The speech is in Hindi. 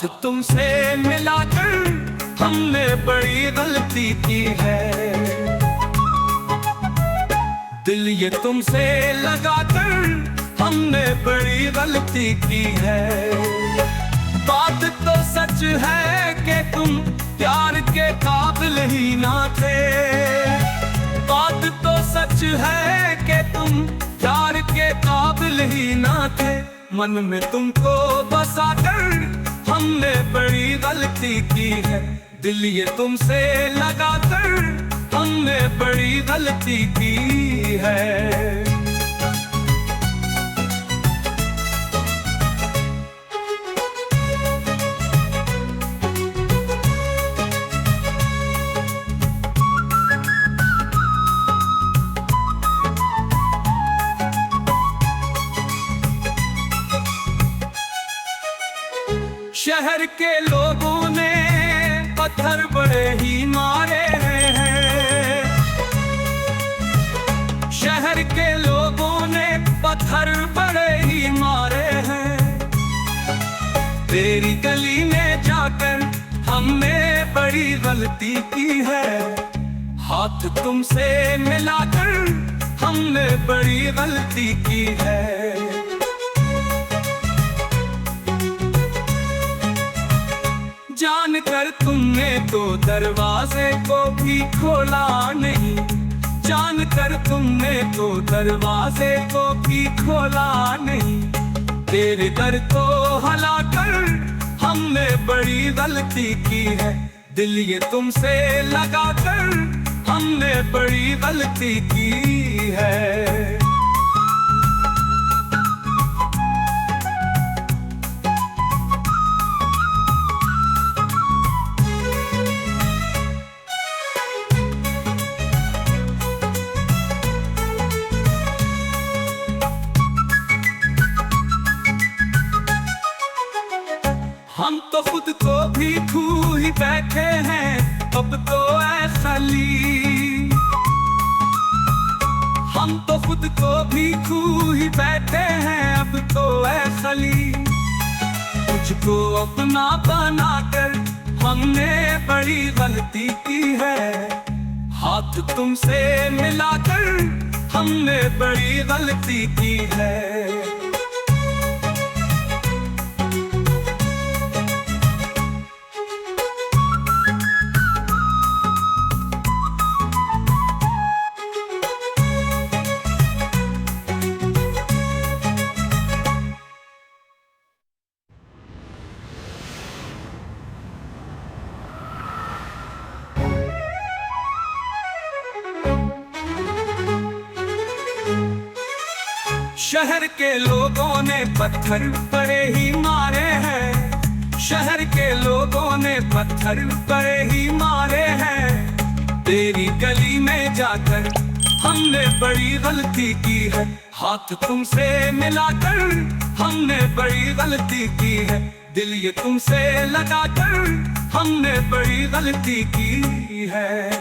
हाथ तुमसे मिलाकर हमने बड़ी गलती की है। दिल ये तुमसे लगाकर हमने बड़ी गलती की है। बात तो सच है कि तुम प्यार के काबिल ही ना थे। बात तो सच है कि तुम प्यार के काबिल ही ना थे। मन में तुमको बसाकर हमने बड़ी गलती की है। दिल ये तुमसे लगाकर हमने बड़ी गलती की है। शहर के लोगों ने पत्थर बड़े ही मारे हैं। शहर के लोगों ने पत्थर बड़े ही मारे हैं। तेरी गली में जाकर हमने बड़ी गलती की है। हाथ तुमसे मिलाकर हमने बड़ी गलती की है। जानकर तुमने तो दरवाजे को भी खोला नहीं। जानकर तुमने तो दरवाजे को भी खोला नहीं। तेरे दर को हलाकर हमने बड़ी गलती की है। दिल ये तुमसे लगाकर हमने बड़ी गलती की है। हम तो खुद को भी खो ही बैठे हैं। अब तो ऐ खाली। हम तो खुद को भी खो ही बैठे हैं। अब तो ऐ खाली। तुझको अपना बनाकर हमने बड़ी गलती की है। हाथ तुमसे मिलाकर हमने बड़ी गलती की है। शहर के लोगों ने पत्थर बड़े ही मारे हैं। शहर के लोगों ने पत्थर बड़े ही मारे हैं। तेरी गली में जाकर हमने बड़ी गलती की है। हाथ तुमसे मिलाकर हमने बड़ी गलती की है। दिल ये तुमसे लगाकर हमने बड़ी गलती की है।